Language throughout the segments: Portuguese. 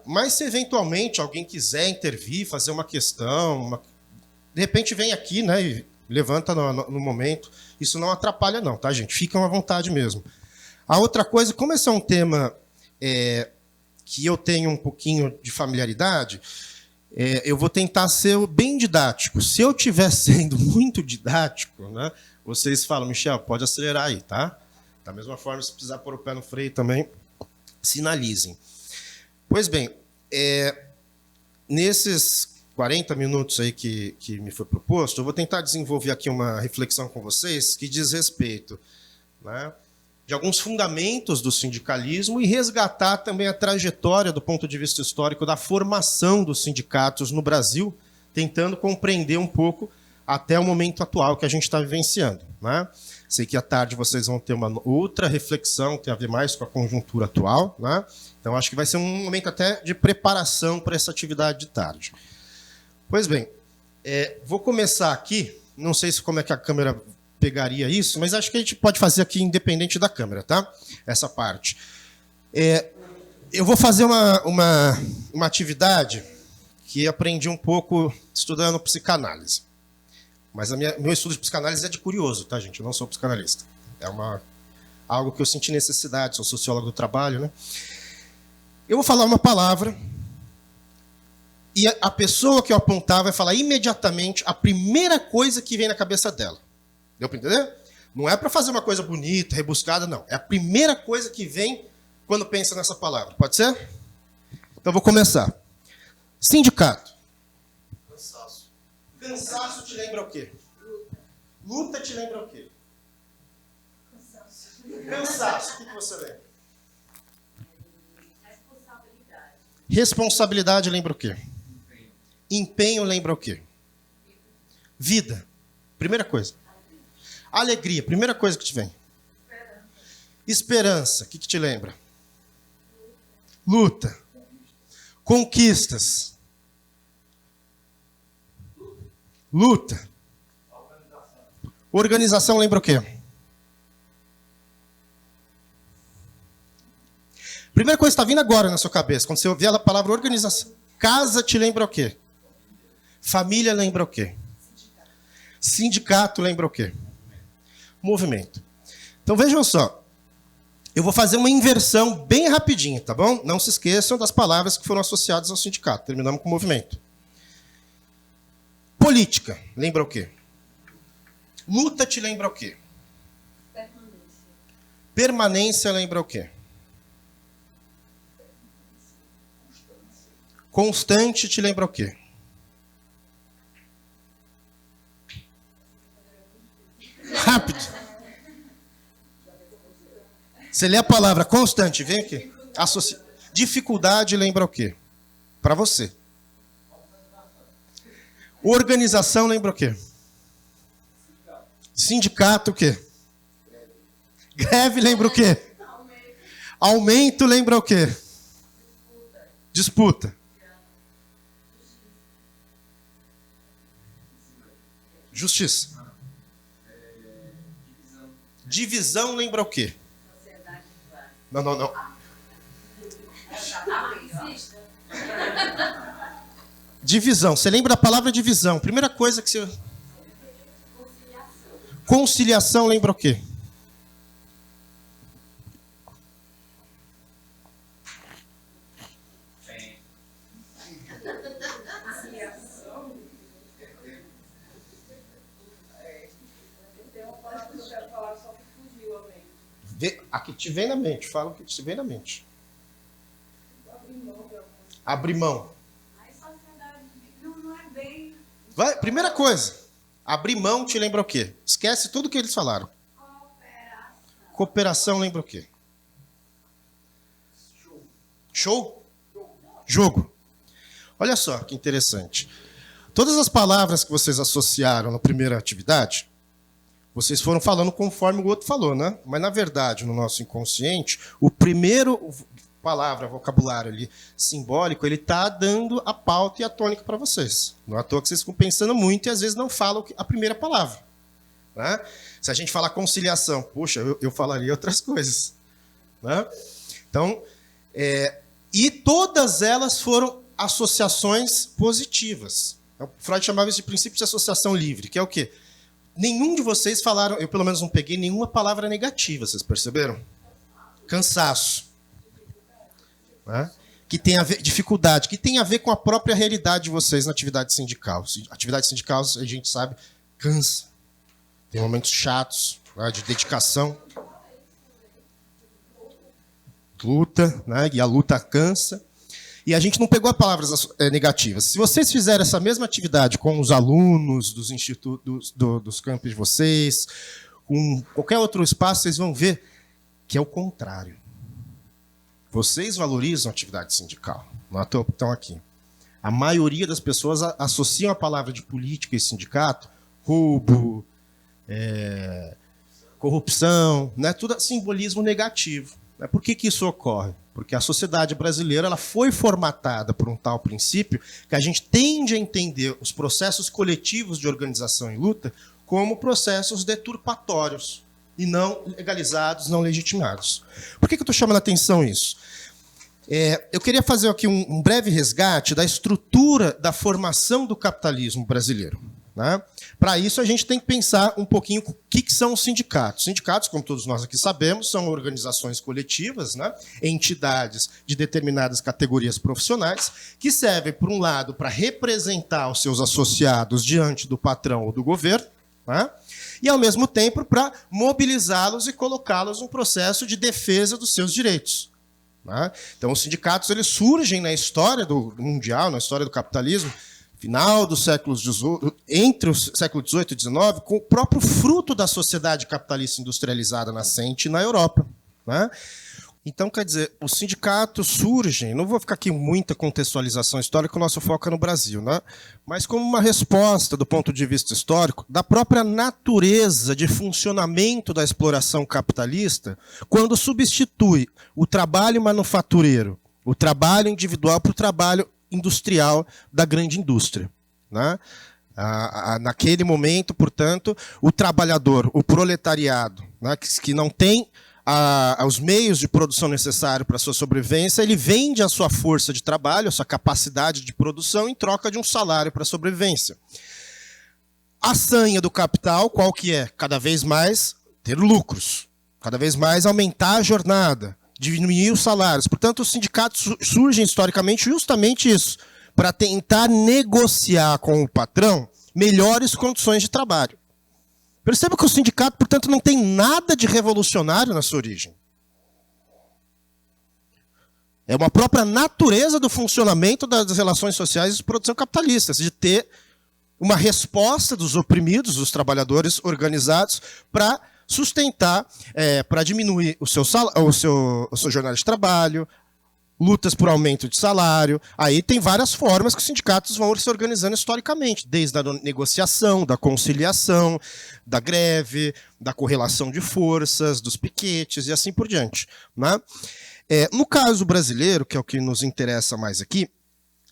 mas se eventualmente alguém quiser intervir, fazer uma questão, de repente vem aqui, né, e levanta no momento. Isso não atrapalha não, tá, gente? Fiquem à vontade mesmo. A outra coisa, como esse é um tema que eu tenho um pouquinho de familiaridade, eu vou tentar ser bem didático. Se eu estiver sendo muito didático, né, vocês falam, Michel, pode acelerar aí, tá? Da mesma forma, se precisar pôr o pé no freio também, sinalizem. Pois bem, nesses 40 minutos aí que me foi proposto, eu vou tentar desenvolver aqui uma reflexão com vocês que diz respeito, né, de alguns fundamentos do sindicalismo e resgatar também a trajetória do ponto de vista histórico da formação dos sindicatos no Brasil, tentando compreender um pouco até o momento atual que a gente está vivenciando, né? Sei que à tarde vocês vão ter uma outra reflexão, que tem a ver mais com a conjuntura atual, né? Então, acho que vai ser um momento até de preparação para essa atividade de tarde. Pois bem, vou começar aqui, não sei como é que a câmera pegaria isso, mas acho que a gente pode fazer aqui independente da câmera, tá? Essa parte. Eu vou fazer uma atividade que aprendi um pouco estudando psicanálise. Mas meu estudo de psicanálise é de curioso, tá, gente? Eu não sou psicanalista. É algo que eu senti necessidade, sou sociólogo do trabalho, né? Eu vou falar uma palavra e a pessoa que eu apontar vai falar imediatamente a primeira coisa que vem na cabeça dela. Deu para entender? Não é para fazer uma coisa bonita, rebuscada, não. É a primeira coisa que vem quando pensa nessa palavra. Pode ser? Então, vou começar. Sindicato. Cansaço. Cansaço te lembra o quê? Luta te lembra o quê? Cansaço. Cansaço. O que você lembra? Responsabilidade. Responsabilidade lembra o quê? Empenho lembra o quê? Vida. Primeira coisa. Alegria. Primeira coisa que te vem. Esperança. O que te lembra? Luta. Conquistas. Luta. Organização lembra o quê? Primeira coisa que está vindo agora na sua cabeça, quando você ouvir a palavra organização. Casa te lembra o quê? Família lembra o quê? Sindicato lembra o quê? Movimento. Então vejam só. Eu vou fazer uma inversão bem rapidinho, tá bom? Não se esqueçam das palavras que foram associadas ao sindicato. Terminamos com o movimento. Política, lembra o quê? Luta te lembra o quê? Permanência. Permanência lembra o quê? Constante te lembra o quê? Rápido. Você lê a palavra constante, vem aqui. Dificuldade lembra o quê? Para você. Organização lembra o quê? Sindicato o quê? Greve lembra o quê? Aumento lembra o quê? Disputa. Justiça. Divisão lembra o quê? Não. Divisão. Você lembra da palavra divisão? Primeira coisa que você... Conciliação lembra o quê? Aqui te vem na mente. Fala o que te vem na mente. Abrir mão. Vai, primeira coisa. Abrir mão te lembra o quê? Esquece tudo que eles falaram. Cooperação lembra o quê? Show? Jogo. Olha só que interessante. Todas as palavras que vocês associaram na primeira atividade, vocês foram falando conforme o outro falou, né? Mas, na verdade, no nosso inconsciente, o primeiro palavra, vocabulário ali, simbólico, ele está dando a pauta e a tônica para vocês. Não é à toa que vocês ficam pensando muito e, às vezes, não falam a primeira palavra. Né? Se a gente falar conciliação, puxa, eu falaria outras coisas. Né? Então, E todas elas foram associações positivas. O Freud chamava isso de princípio de associação livre, que é o quê? Nenhum de vocês falaram, eu pelo menos não peguei nenhuma palavra negativa, vocês perceberam? Cansaço. Né? Que tem a ver, dificuldade, que tem a ver com a própria realidade de vocês na atividade sindical. Atividade sindical, a gente sabe, cansa. Tem momentos chatos, né, de dedicação. Luta, né, e a luta cansa. E a gente não pegou palavras negativas. Se vocês fizerem essa mesma atividade com os alunos dos institutos, dos campos de vocês, com qualquer outro espaço, vocês vão ver que é o contrário. Vocês valorizam a atividade sindical. Não é à toa que estão aqui. A maioria das pessoas associam a palavra de política e sindicato, roubo, corrupção, né? Tudo simbolismo negativo. Por que isso ocorre? Porque a sociedade brasileira ela foi formatada por um tal princípio que a gente tende a entender os processos coletivos de organização e luta como processos deturpatórios e não legalizados, não legitimados. Por que eu estou chamando a atenção isso? Eu queria fazer aqui um breve resgate da estrutura da formação do capitalismo brasileiro. Né? Para isso, a gente tem que pensar um pouquinho o que são os sindicatos. Sindicatos, como todos nós aqui sabemos, são organizações coletivas, né? Entidades de determinadas categorias profissionais, que servem, por um lado, para representar os seus associados diante do patrão ou do governo, né? E, ao mesmo tempo, para mobilizá-los e colocá-los num processo de defesa dos seus direitos. Né? Então, os sindicatos eles surgem na história do mundial, na história do capitalismo, final do século XVIII, entre o século XVIII e XIX, com o próprio fruto da sociedade capitalista industrializada nascente na Europa. Né? Então, quer dizer, os sindicatos surgem, não vou ficar aqui muita contextualização histórica, o nosso foco é no Brasil, né? Mas como uma resposta, do ponto de vista histórico, da própria natureza de funcionamento da exploração capitalista, quando substitui o trabalho manufatureiro, o trabalho individual, para o trabalho industrial da grande indústria. Né? Naquele momento, portanto, o trabalhador, o proletariado, né, que não tem os meios de produção necessários para a sua sobrevivência, ele vende a sua força de trabalho, a sua capacidade de produção, em troca de um salário para a sobrevivência. A sanha do capital, qual que é? Cada vez mais ter lucros, cada vez mais aumentar a jornada, diminuir os salários. Portanto, os sindicatos surgem historicamente justamente isso, para tentar negociar com o patrão melhores condições de trabalho. Perceba que o sindicato, portanto, não tem nada de revolucionário na sua origem. É uma própria natureza do funcionamento das relações sociais de produção capitalistas, de ter uma resposta dos oprimidos, dos trabalhadores organizados, para sustentar, para diminuir o seu jornada de trabalho, lutas por aumento de salário. Aí tem várias formas que os sindicatos vão se organizando historicamente, desde a negociação, da conciliação, da greve, da correlação de forças, dos piquetes e assim por diante. Né? No caso brasileiro, que é o que nos interessa mais aqui,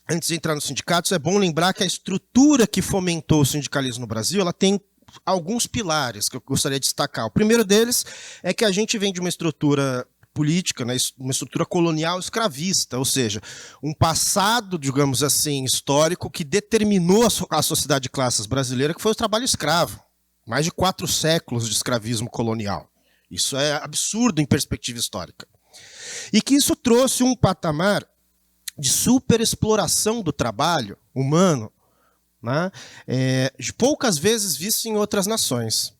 antes de entrar nos sindicatos, é bom lembrar que a estrutura que fomentou o sindicalismo no Brasil, ela tem alguns pilares que eu gostaria de destacar. O primeiro deles é que a gente vem de uma estrutura política, né, uma estrutura colonial escravista, ou seja, um passado, digamos assim, histórico que determinou a sociedade de classes brasileira, que foi o trabalho escravo. Mais de 4 séculos de escravismo colonial. Isso é absurdo em perspectiva histórica. E que isso trouxe um patamar de superexploração do trabalho humano, né, poucas vezes visto em outras nações.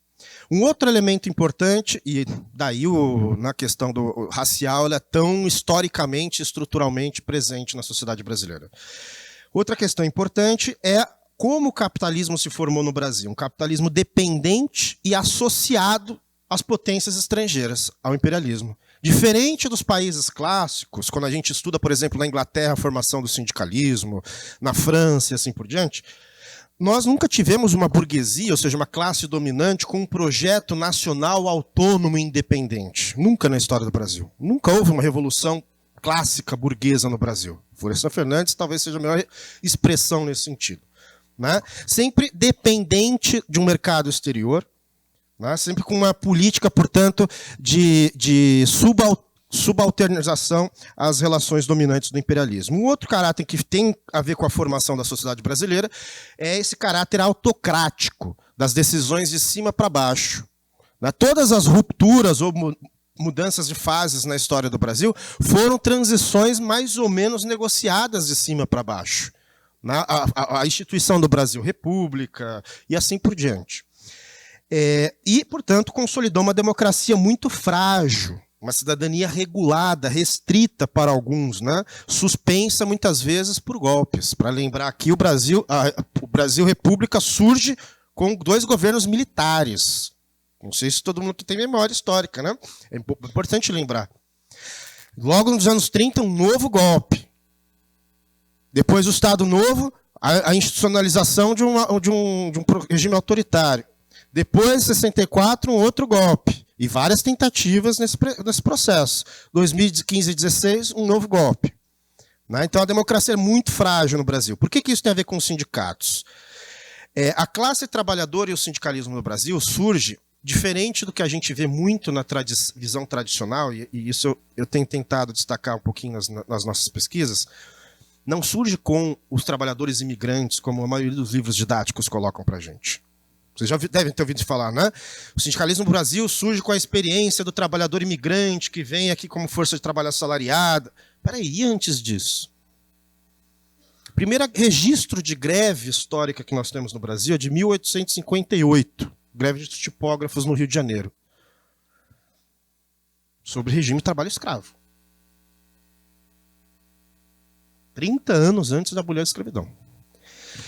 Um outro elemento importante, e daí na questão do racial, ela é tão historicamente, estruturalmente presente na sociedade brasileira. Outra questão importante é como o capitalismo se formou no Brasil. Um capitalismo dependente e associado às potências estrangeiras, ao imperialismo. Diferente dos países clássicos, quando a gente estuda, por exemplo, na Inglaterra, a formação do sindicalismo, na França e assim por diante, nós nunca tivemos uma burguesia, ou seja, uma classe dominante com um projeto nacional autônomo e independente. Nunca na história do Brasil. Nunca houve uma revolução clássica burguesa no Brasil. Florestan Fernandes talvez seja a melhor expressão nesse sentido. Né? Sempre dependente de um mercado exterior, né? Sempre com uma política, portanto, de subalternização às relações dominantes do imperialismo. Um outro caráter que tem a ver com a formação da sociedade brasileira é esse caráter autocrático, das decisões de cima para baixo. Todas as rupturas ou mudanças de fases na história do Brasil foram transições mais ou menos negociadas de cima para baixo. A instituição do Brasil, República, e assim por diante. E, portanto, consolidou uma democracia muito frágil, uma cidadania regulada, restrita para alguns, suspensa muitas vezes por golpes. Para lembrar aqui, o Brasil República surge com 2 governos militares. Não sei se todo mundo tem memória histórica, É importante lembrar. Logo nos anos 30, um novo golpe. Depois do Estado Novo, a institucionalização de um regime autoritário. Depois, em 64, um outro golpe. E várias tentativas nesse processo. 2015 e 2016, um novo golpe. Então, a democracia é muito frágil no Brasil. Por que isso tem a ver com os sindicatos? A classe trabalhadora e o sindicalismo no Brasil surge diferente do que a gente vê muito na visão tradicional, e isso eu tenho tentado destacar um pouquinho nas nossas pesquisas. Não surge com os trabalhadores imigrantes, como a maioria dos livros didáticos colocam para a gente. Vocês já devem ter ouvido falar, O sindicalismo no Brasil surge com a experiência do trabalhador imigrante que vem aqui como força de trabalho assalariada. Peraí, e antes disso? O primeiro registro de greve histórica que nós temos no Brasil é de 1858, greve de tipógrafos no Rio de Janeiro, sobre regime de trabalho escravo. 30 anos antes da abolição da escravidão.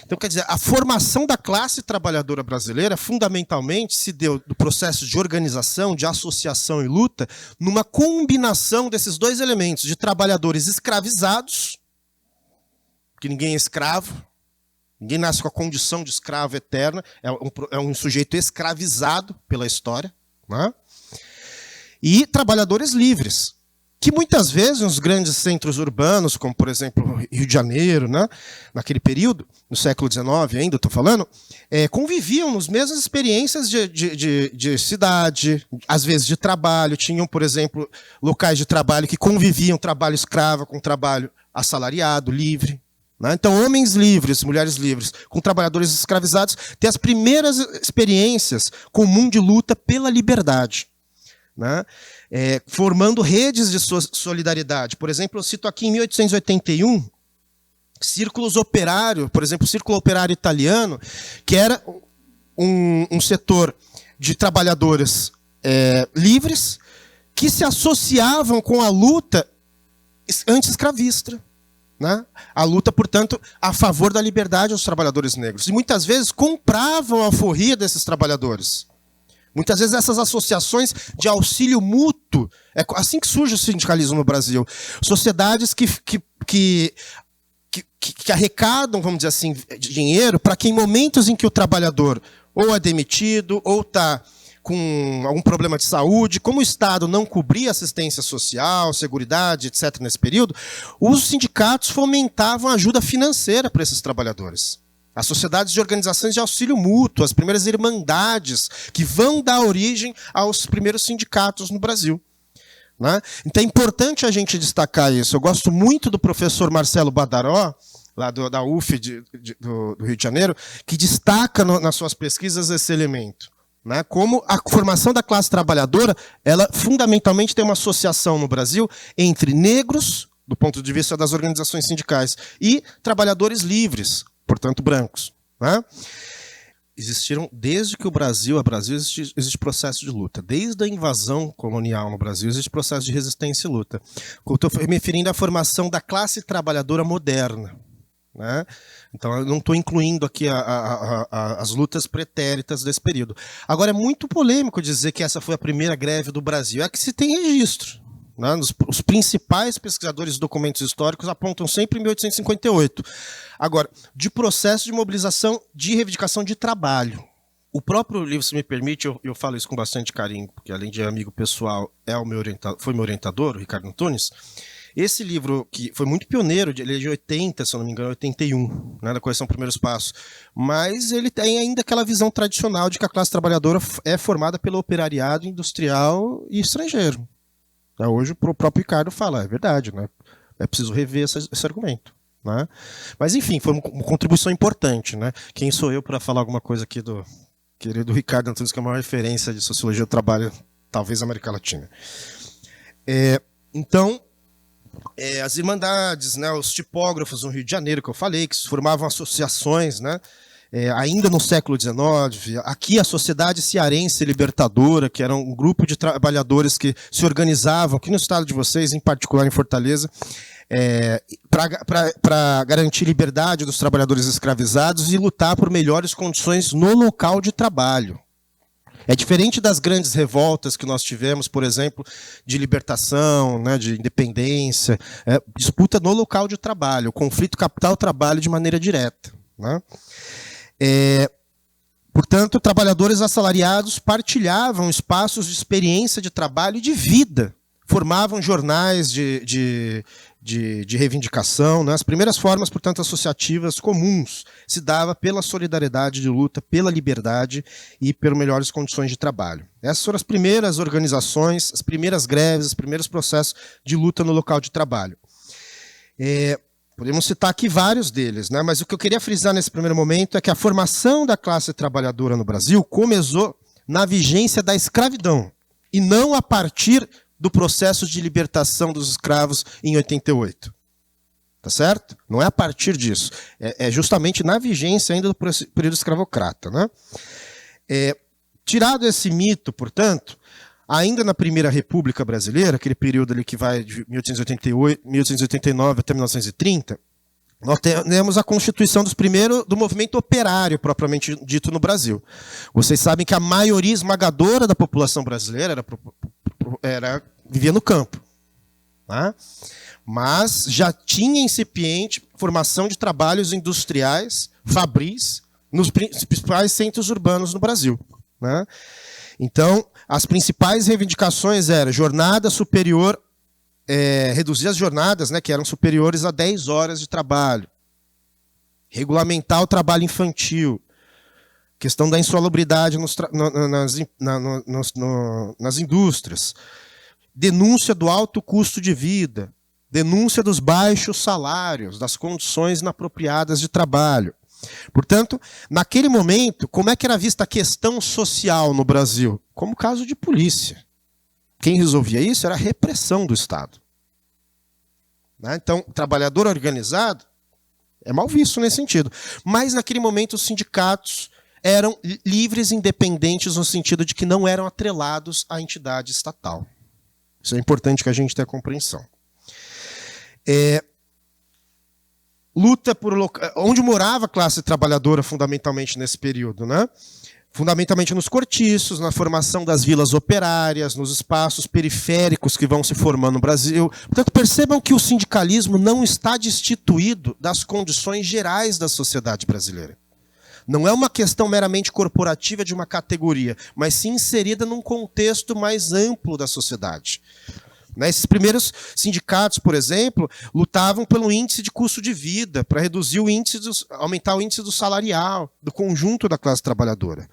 Então, quer dizer, a formação da classe trabalhadora brasileira, fundamentalmente, se deu do processo de organização, de associação e luta, numa combinação desses 2 elementos, de trabalhadores escravizados, que ninguém é escravo, ninguém nasce com a condição de escravo eterna, é um sujeito escravizado pela história, e trabalhadores livres, que muitas vezes nos grandes centros urbanos, como por exemplo Rio de Janeiro, naquele período, no século XIX ainda estou falando, conviviam nas mesmas experiências de cidade, às vezes de trabalho, tinham, por exemplo, locais de trabalho que conviviam trabalho escravo com trabalho assalariado, livre. Então, homens livres, mulheres livres, com trabalhadores escravizados, têm as primeiras experiências comum de luta pela liberdade. Formando redes de solidariedade. Por exemplo, eu cito aqui em 1881, círculos operários, por exemplo, o Círculo Operário Italiano, que era um setor de trabalhadores livres que se associavam com a luta anti-escravista. A luta, portanto, a favor da liberdade dos trabalhadores negros. E muitas vezes compravam a alforria desses trabalhadores. Muitas vezes essas associações de auxílio mútuo, é assim que surge o sindicalismo no Brasil. Sociedades que arrecadam, vamos dizer assim, dinheiro para que em momentos em que o trabalhador ou é demitido ou está com algum problema de saúde, como o Estado não cobria assistência social, seguridade, etc., nesse período, os sindicatos fomentavam a ajuda financeira para esses trabalhadores. As sociedades de organizações de auxílio mútuo, as primeiras irmandades que vão dar origem aos primeiros sindicatos no Brasil. Então é importante a gente destacar isso. Eu gosto muito do professor Marcelo Badaró, lá da UF do Rio de Janeiro, que destaca nas suas pesquisas esse elemento. Como a formação da classe trabalhadora, ela fundamentalmente tem uma associação no Brasil entre negros, do ponto de vista das organizações sindicais, e trabalhadores livres, portanto brancos. Existiram, desde que o Brasil existe processo de luta. Desde a invasão colonial no Brasil, existe processo de resistência e luta. Eu estou me referindo à formação da classe trabalhadora moderna. Então, eu não estou incluindo aqui as lutas pretéritas desse período. Agora, é muito polêmico dizer que essa foi a primeira greve do Brasil. É que se tem registro. Os principais pesquisadores de documentos históricos apontam sempre em 1858. Agora, de processo de mobilização de reivindicação de trabalho. O próprio livro, se me permite, eu falo isso com bastante carinho, porque além de amigo pessoal, foi meu orientador, o Ricardo Antunes. Esse livro, que foi muito pioneiro, ele é de 80, se eu não me engano, 81, da coleção Primeiros Passos, mas ele tem ainda aquela visão tradicional de que a classe trabalhadora é formada pelo operariado industrial e estrangeiro. Hoje o próprio Ricardo fala, é verdade, né? É preciso rever esse argumento. Né? Mas, enfim, foi uma contribuição importante. Né? Quem sou eu para falar alguma coisa aqui do querido Ricardo Antunes, que é a maior referência de sociologia do trabalho, talvez, na América Latina. Então, as irmandades, né, os tipógrafos no Rio de Janeiro, que eu falei, que formavam associações, né, ainda no século XIX, aqui a Sociedade Cearense Libertadora, que era um grupo de trabalhadores que se organizavam, aqui no estado de vocês, em particular em Fortaleza, para garantir liberdade dos trabalhadores escravizados e lutar por melhores condições no local de trabalho. É diferente das grandes revoltas que nós tivemos, por exemplo, de libertação, né, de independência, disputa no local de trabalho, o conflito capital-trabalho de maneira direta. Né? Portanto, trabalhadores assalariados partilhavam espaços de experiência de trabalho e de vida, formavam jornais de reivindicação. Né? As primeiras formas, portanto, associativas comuns se dava pela solidariedade de luta, pela liberdade e por melhores condições de trabalho. Essas foram as primeiras organizações, as primeiras greves, os primeiros processos de luta no local de trabalho. Podemos citar aqui vários deles, né? Mas o que eu queria frisar nesse primeiro momento é que a formação da classe trabalhadora no Brasil começou na vigência da escravidão, e não a partir do processo de libertação dos escravos em 88. Tá certo? Não é a partir disso. É justamente na vigência ainda do período escravocrata. Né? Tirado esse mito, portanto, ainda na Primeira República Brasileira, aquele período ali que vai de 1889 até 1930, nós temos a constituição do movimento operário, propriamente dito, no Brasil. Vocês sabem que a maioria esmagadora da população brasileira vivia no campo. Tá? Mas já tinha incipiente formação de trabalhos industriais, fabris, nos principais centros urbanos no Brasil. Né? Então, as principais reivindicações eram jornada superior, reduzir as jornadas, né, que eram superiores a 10 horas de trabalho, regulamentar o trabalho infantil, questão da insalubridade nas indústrias, denúncia do alto custo de vida, denúncia dos baixos salários, das condições inapropriadas de trabalho. Portanto, naquele momento, como é que era vista a questão social no Brasil? Como caso de polícia. Quem resolvia isso era a repressão do Estado. Então, trabalhador organizado é mal visto nesse sentido. Mas, naquele momento, os sindicatos eram livres e independentes no sentido de que não eram atrelados à entidade estatal. Isso é importante que a gente tenha compreensão. Luta por onde morava a classe trabalhadora fundamentalmente nesse período, né? Fundamentalmente nos cortiços, na formação das vilas operárias, nos espaços periféricos que vão se formando no Brasil. Portanto, percebam que o sindicalismo não está destituído das condições gerais da sociedade brasileira. Não é uma questão meramente corporativa de uma categoria, mas sim inserida num contexto mais amplo da sociedade. Esses primeiros sindicatos, por exemplo, lutavam pelo índice de custo de vida, para reduzir aumentar o índice do salarial, do conjunto da classe trabalhadora.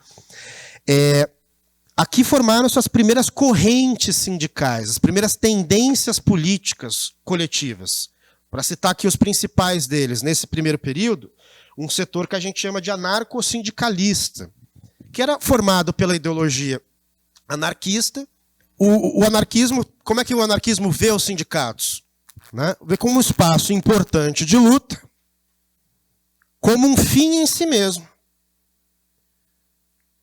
Aqui formaram-se as primeiras correntes sindicais, as primeiras tendências políticas coletivas. Para citar aqui os principais deles, nesse primeiro período, um setor que a gente chama de anarcossindicalista, que era formado pela ideologia anarquista. O anarquismo, como é que o anarquismo vê os sindicatos? Né? Vê como um espaço importante de luta, como um fim em si mesmo,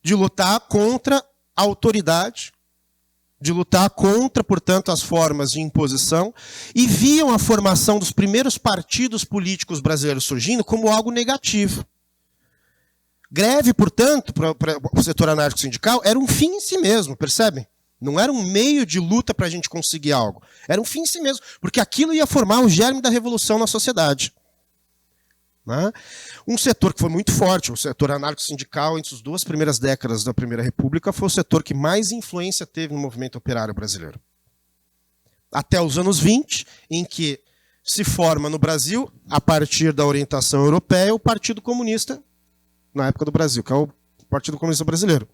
de lutar contra a autoridade, de lutar contra, portanto, as formas de imposição, e viam a formação dos primeiros partidos políticos brasileiros surgindo como algo negativo. Greve, portanto, para o setor anarco-sindical, era um fim em si mesmo, percebem? Não era um meio de luta para a gente conseguir algo. Era um fim em si mesmo, porque aquilo ia formar o germe da revolução na sociedade. Né? Um setor que foi muito forte, o setor anarco-sindical, entre as 2 primeiras décadas da Primeira República, foi o setor que mais influência teve no movimento operário brasileiro. Até os anos 20, em que se forma no Brasil, a partir da orientação europeia, o Partido Comunista, na época do Brasil, que é o Partido Comunista Brasileiro.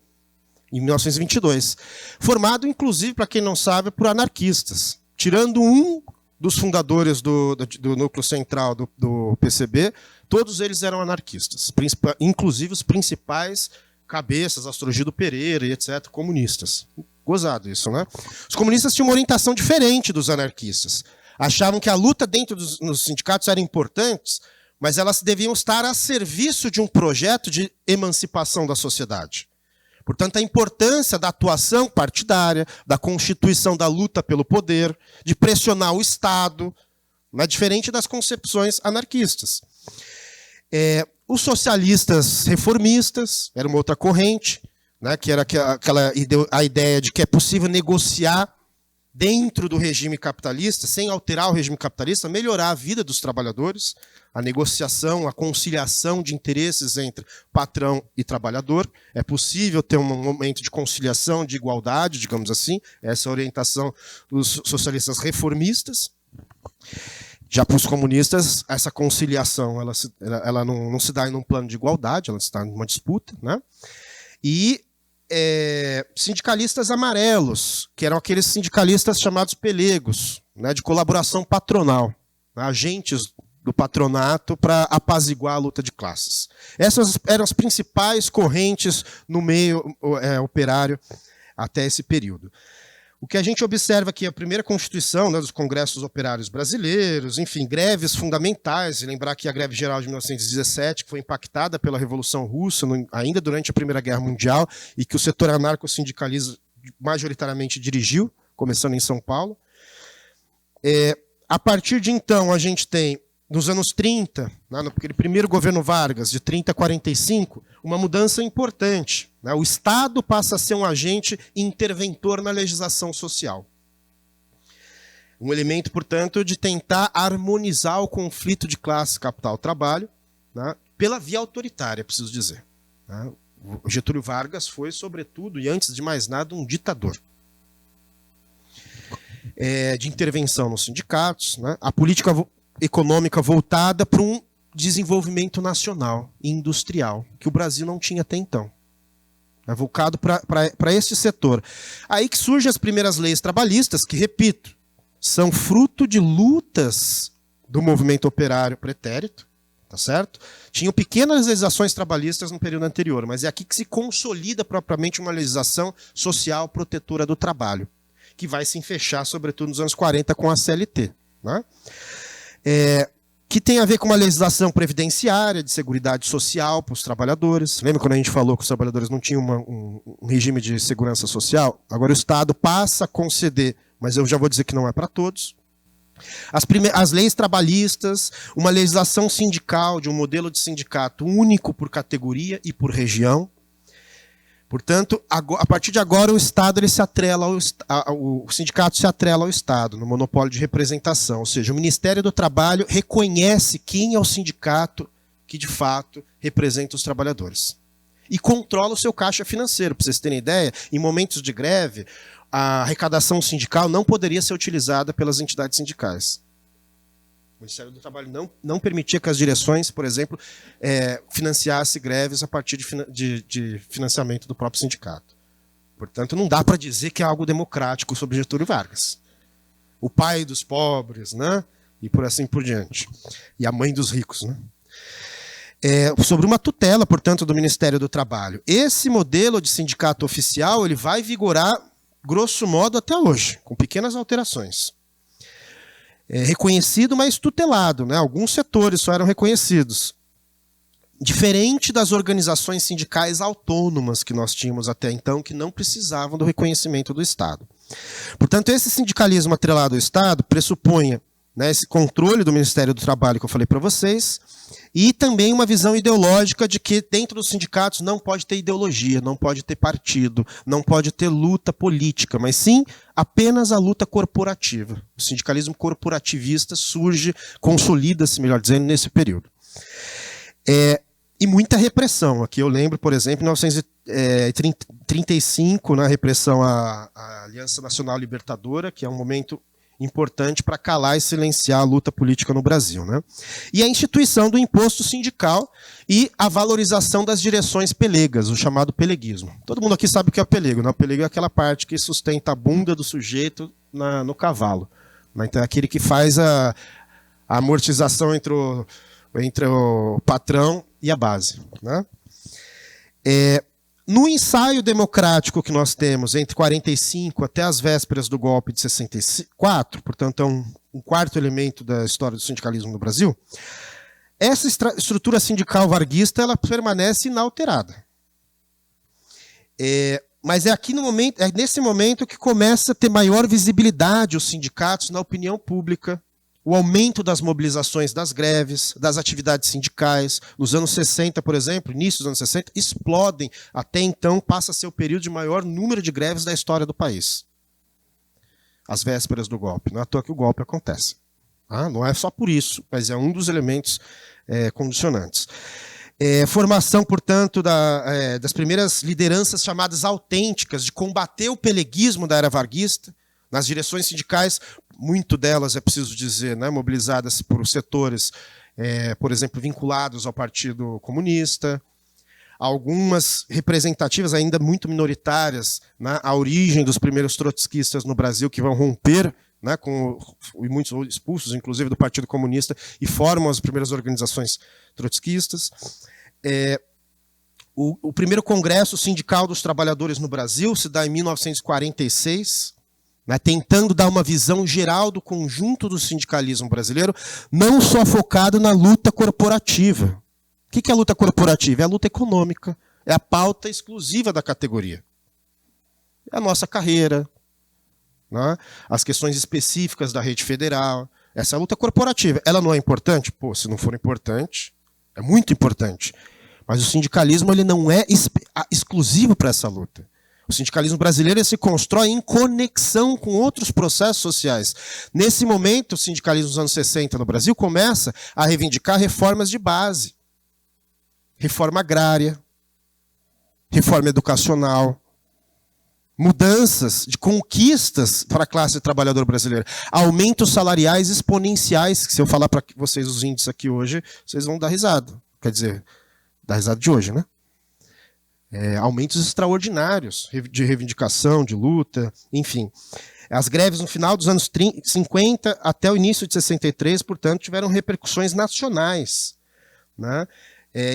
Em 1922. Formado, inclusive, para quem não sabe, por anarquistas. tirando um dos fundadores do núcleo central do PCB, todos eles eram anarquistas, inclusive os principais cabeças, Astrogildo Pereira e etc., comunistas. Gozado isso, né? Os comunistas tinham uma orientação diferente dos anarquistas. Achavam que a luta dentro dos sindicatos era importante, mas elas deviam estar a serviço de um projeto de emancipação da sociedade. Portanto, a importância da atuação partidária, da constituição da luta pelo poder, de pressionar o Estado, né, diferente das concepções anarquistas. Os socialistas reformistas, era uma outra corrente, né, que era a ideia de que é possível negociar dentro do regime capitalista, sem alterar o regime capitalista, melhorar a vida dos trabalhadores, a negociação, a conciliação de interesses entre patrão e trabalhador. É possível ter um momento de conciliação, de igualdade, digamos assim, essa é a orientação dos socialistas reformistas. Já para os comunistas, essa conciliação ela não se dá em um plano de igualdade, ela está numa disputa, né? E sindicalistas amarelos, que eram aqueles sindicalistas chamados pelegos, né, de colaboração patronal, né, agentes do patronato para apaziguar a luta de classes. Essas eram as principais correntes no meio operário até esse período. O que a gente observa aqui é a primeira constituição, né, dos congressos operários brasileiros, enfim, greves fundamentais, e lembrar que a greve geral de 1917, que foi impactada pela Revolução Russa, ainda durante a Primeira Guerra Mundial, e que o setor anarco-sindicalismo majoritariamente dirigiu, começando em São Paulo. A partir de então, a gente tem, nos anos 30, naquele primeiro governo Vargas, de 30 a 45, uma mudança importante. O Estado passa a ser um agente interventor na legislação social. Um elemento, portanto, de tentar harmonizar o conflito de classe capital-trabalho, né, pela via autoritária, preciso dizer. O Getúlio Vargas foi, sobretudo, e antes de mais nada, um ditador. De intervenção nos sindicatos, né, a política econômica voltada para um desenvolvimento nacional e industrial, que o Brasil não tinha até então. Voltado para esse setor. Aí que surgem as primeiras leis trabalhistas, que, repito, são fruto de lutas do movimento operário pretérito, tá certo? Tinham pequenas legislações trabalhistas no período anterior, mas é aqui que se consolida propriamente uma legislação social protetora do trabalho, que vai se fechar, sobretudo nos anos 40, com a CLT. Né? Que tem a ver com uma legislação previdenciária, de seguridade social para os trabalhadores. Lembra quando a gente falou que os trabalhadores não tinham um regime de segurança social? Agora o Estado passa a conceder, mas eu já vou dizer que não é para todos. As leis trabalhistas, uma legislação sindical, de um modelo de sindicato único por categoria e por região. Portanto, a partir de agora, o Estado ele se atrela o sindicato se atrela ao Estado, no monopólio de representação. Ou seja, o Ministério do Trabalho reconhece quem é o sindicato que, de fato, representa os trabalhadores. E controla o seu caixa financeiro. Para vocês terem ideia, em momentos de greve, a arrecadação sindical não poderia ser utilizada pelas entidades sindicais. O Ministério do Trabalho não permitia que as direções, por exemplo, financiassem greves a partir de financiamento do próprio sindicato. Portanto, não dá para dizer que é algo democrático sobre Getúlio Vargas. O pai dos pobres, né? E por assim por diante. E a mãe dos ricos. Né? Sobre uma tutela, portanto, do Ministério do Trabalho. Esse modelo de sindicato oficial ele vai vigorar, grosso modo, até hoje, com pequenas alterações. Reconhecido, mas tutelado, né? Alguns setores só eram reconhecidos. Diferente das organizações sindicais autônomas que nós tínhamos até então, que não precisavam do reconhecimento do Estado. Portanto, esse sindicalismo atrelado ao Estado pressupunha, né, esse controle do Ministério do Trabalho que eu falei para vocês, e também uma visão ideológica de que dentro dos sindicatos não pode ter ideologia, não pode ter partido, não pode ter luta política, mas sim apenas a luta corporativa. O sindicalismo corporativista surge, consolida-se, melhor dizendo, nesse período. E muita repressão. Aqui eu lembro, por exemplo, em 1935, na repressão à Aliança Nacional Libertadora, que é um momento importante para calar e silenciar a luta política no Brasil. Né? E a instituição do imposto sindical e a valorização das direções pelegas, o chamado peleguismo. Todo mundo aqui sabe o que é o pelego. Né? O pelego é aquela parte que sustenta a bunda do sujeito no cavalo. Então é aquele que faz a amortização entre o patrão e a base. Né? No ensaio democrático que nós temos entre 45 até as vésperas do golpe de 64, portanto é um quarto elemento da história do sindicalismo no Brasil, essa estrutura sindical varguista ela permanece inalterada. Mas é nesse momento que começa a ter maior visibilidade os sindicatos na opinião pública, o aumento das mobilizações das greves, das atividades sindicais. Nos anos 60, por exemplo, início dos anos 60, explodem. Até então, passa a ser o período de maior número de greves da história do país. Às vésperas do golpe. Não é à toa que o golpe acontece. Não é só por isso, mas é um dos elementos condicionantes. Formação, portanto, das primeiras lideranças chamadas autênticas de combater o peleguismo da era varguista, nas direções sindicais, muito delas, é preciso dizer, né, mobilizadas por setores, por exemplo, vinculados ao Partido Comunista, algumas representativas ainda muito minoritárias, né, a origem dos primeiros trotskistas no Brasil, que vão romper, né, e muitos expulsos, inclusive, do Partido Comunista, e formam as primeiras organizações trotskistas. O primeiro Congresso Sindical dos Trabalhadores no Brasil se dá em 1946, né, tentando dar uma visão geral do conjunto do sindicalismo brasileiro, não só focado na luta corporativa. O que é a luta corporativa? É a luta econômica, é a pauta exclusiva da categoria. É a nossa carreira, né, as questões específicas da rede federal. Essa é a luta corporativa. Ela não é importante? Pô, se não for importante, é muito importante. Mas o sindicalismo ele não é exclusivo para essa luta. O sindicalismo brasileiro ele se constrói em conexão com outros processos sociais. Nesse momento, o sindicalismo dos anos 60 no Brasil começa a reivindicar reformas de base. Reforma agrária, reforma educacional, mudanças de conquistas para a classe trabalhadora brasileira, aumentos salariais exponenciais, que se eu falar para vocês os índices aqui hoje, vocês vão dar risada. Quer dizer, dar risada de hoje, né? Aumentos extraordinários de reivindicação, de luta, enfim. As greves no final dos anos 50 até o início de 63, portanto, tiveram repercussões nacionais, né?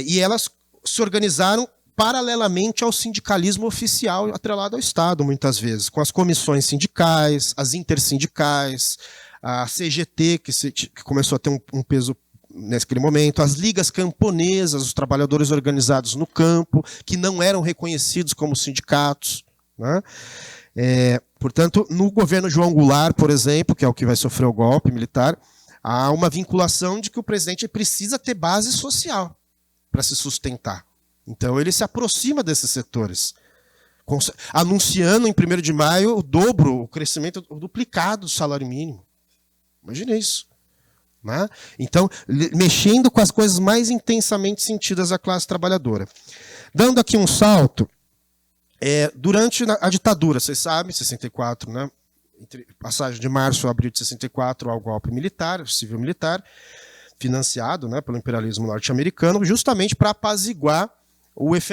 E elas se organizaram paralelamente ao sindicalismo oficial atrelado ao Estado, muitas vezes, com as comissões sindicais, as intersindicais, a CGT, que começou a ter um peso naquele momento, as ligas camponesas, os trabalhadores organizados no campo, que não eram reconhecidos como sindicatos, né? Portanto, no governo João Goulart, por exemplo, que é o que vai sofrer o golpe militar, há uma vinculação de que o presidente precisa ter base social para se sustentar. Então, ele se aproxima desses setores, anunciando em 1º de maio o crescimento, o duplicado do salário mínimo. Imagina isso. Né? Então, mexendo com as coisas mais intensamente sentidas da classe trabalhadora. Dando aqui um salto, durante a ditadura, vocês sabem, 64, né? Passagem de março a abril de 64 ao golpe militar, civil-militar, financiado, né, pelo imperialismo norte-americano, justamente para apaziguar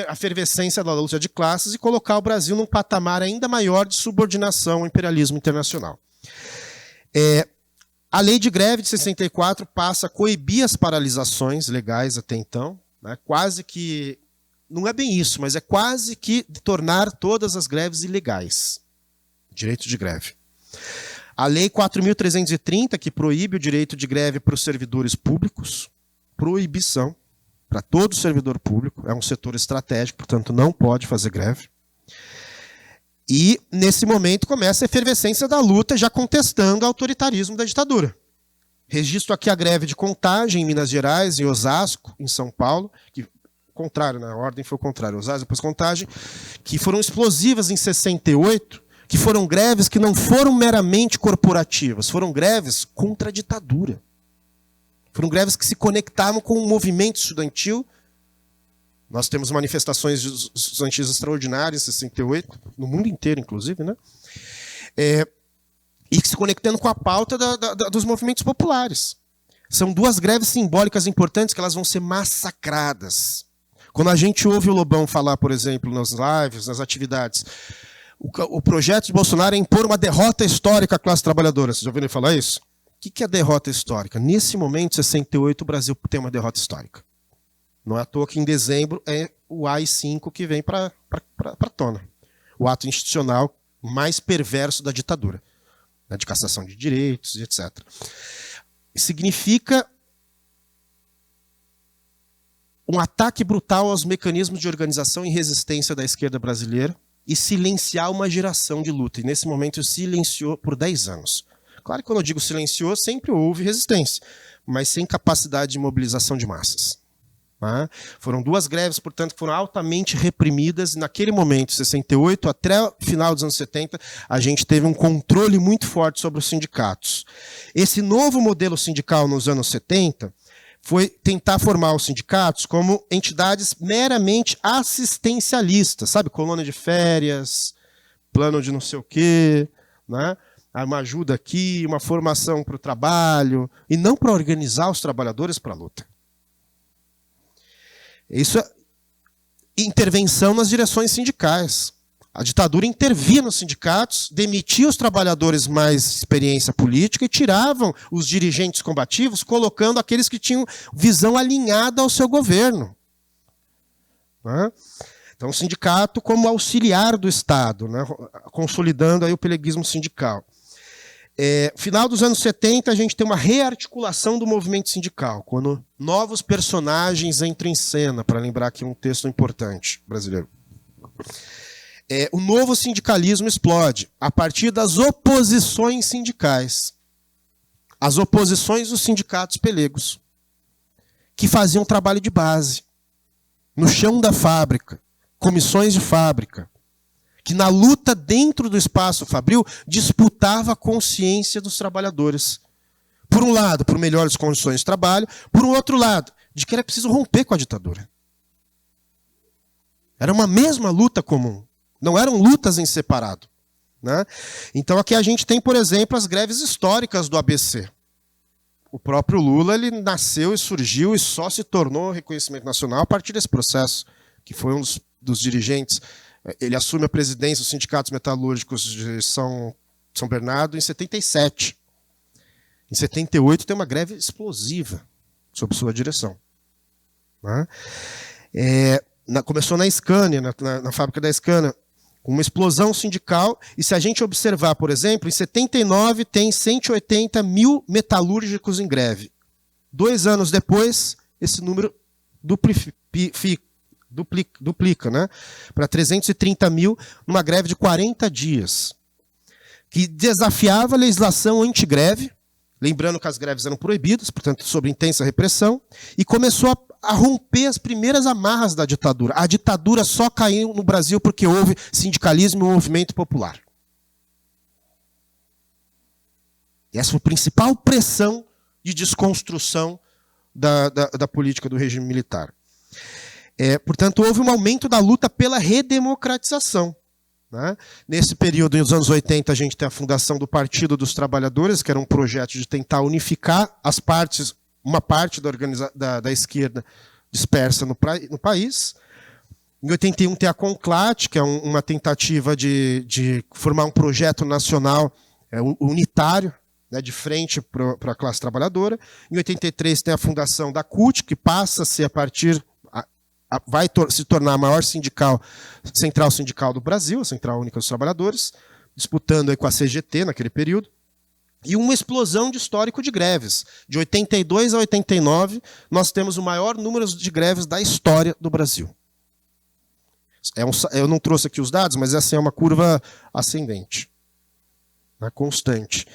a efervescência da luta de classes e colocar o Brasil num patamar ainda maior de subordinação ao imperialismo internacional. A lei de greve de 64 passa a coibir as paralisações legais até então, né, quase que, não é bem isso, mas é quase que tornar todas as greves ilegais. Direito de greve. A lei 4.330, que proíbe o direito de greve para os servidores públicos, proibição para todo servidor público, é um setor estratégico, portanto não pode fazer greve. E, nesse momento, começa a efervescência da luta, já contestando o autoritarismo da ditadura. Registro aqui a greve de Contagem, em Minas Gerais, em Osasco, em São Paulo, que, contrário, né? A ordem foi o contrário, Osasco, depois Contagem, que foram explosivas em 68, que foram greves que não foram meramente corporativas, foram greves contra a ditadura. Foram greves que se conectavam com o movimento estudantil. Nós temos manifestações estudantis extraordinárias em 68, no mundo inteiro, inclusive, né? E se conectando com a pauta dos movimentos populares. São duas greves simbólicas importantes que elas vão ser massacradas. Quando a gente ouve o Lobão falar, por exemplo, nas lives, nas atividades, O projeto de Bolsonaro é impor uma derrota histórica à classe trabalhadora. Vocês já ouviram falar isso? O que é derrota histórica? Nesse momento, 68, o Brasil tem uma derrota histórica. Não é à toa que em dezembro é o AI-5 que vem para a tona. O ato institucional mais perverso da ditadura, né, de cassação de direitos, etc. Significa um ataque brutal aos mecanismos de organização e resistência da esquerda brasileira e silenciar uma geração de luta. E nesse momento silenciou por 10 anos. Claro que quando eu digo silenciou, sempre houve resistência, mas sem capacidade de mobilização de massas. Tá? Foram 2 greves, portanto, que foram altamente reprimidas. E naquele momento, 68, até o final dos anos 70, a gente teve um controle muito forte sobre os sindicatos. Esse novo modelo sindical nos anos 70 foi tentar formar os sindicatos como entidades meramente assistencialistas, sabe? Colônia de férias, plano de não sei o quê, né? Uma ajuda aqui, uma formação para o trabalho, e não para organizar os trabalhadores para a luta. Isso é intervenção nas direções sindicais. A ditadura intervia nos sindicatos, demitia os trabalhadores mais experiência política e tiravam os dirigentes combativos, colocando aqueles que tinham visão alinhada ao seu governo. Né? Então, o sindicato como auxiliar do Estado, né? Consolidando aí o peleguismo sindical. Final dos anos 70, a gente tem uma rearticulação do movimento sindical, quando novos personagens entram em cena, para lembrar aqui um texto importante brasileiro. O novo sindicalismo explode a partir das oposições sindicais. As oposições dos sindicatos pelegos, que faziam trabalho de base, no chão da fábrica, comissões de fábrica, que na luta dentro do espaço fabril disputava a consciência dos trabalhadores. Por um lado, por melhores condições de trabalho, por um outro lado, de que era preciso romper com a ditadura. Era uma mesma luta comum, não eram lutas em separado. Né? Então aqui a gente tem, por exemplo, as greves históricas do ABC. O próprio Lula ele nasceu e surgiu e só se tornou reconhecimento nacional a partir desse processo, que foi um dos dirigentes. Ele assume a presidência dos sindicatos metalúrgicos de São Bernardo em 77. Em 78 tem uma greve explosiva sob sua direção. Né? Começou na Scania, na fábrica da Scania, com uma explosão sindical. E se a gente observar, por exemplo, em 79 tem 180 mil metalúrgicos em greve. 2 anos depois, esse número duplica, né? Para 330 mil, numa greve de 40 dias, que desafiava a legislação antigreve, lembrando que as greves eram proibidas, portanto, sob intensa repressão, e começou a romper as primeiras amarras da ditadura. A ditadura só caiu no Brasil porque houve sindicalismo e movimento popular. E essa foi a principal pressão de desconstrução da política do regime militar. Portanto, houve um aumento da luta pela redemocratização. Né? Nesse período, nos anos 80, a gente tem a fundação do Partido dos Trabalhadores, que era um projeto de tentar unificar as partes, uma parte da esquerda dispersa no país. Em 81 tem a CONCLAT, que é uma tentativa de formar um projeto nacional unitário, né, de frente para a classe trabalhadora. Em 83 tem a fundação da CUT, que passa a ser a partir... vai se tornar a maior central sindical do Brasil, a Central Única dos Trabalhadores, disputando aí com a CGT naquele período, e uma explosão de histórico de greves. De 82 a 89, nós temos o maior número de greves da história do Brasil. Eu não trouxe aqui os dados, mas essa é uma curva ascendente, né, constante.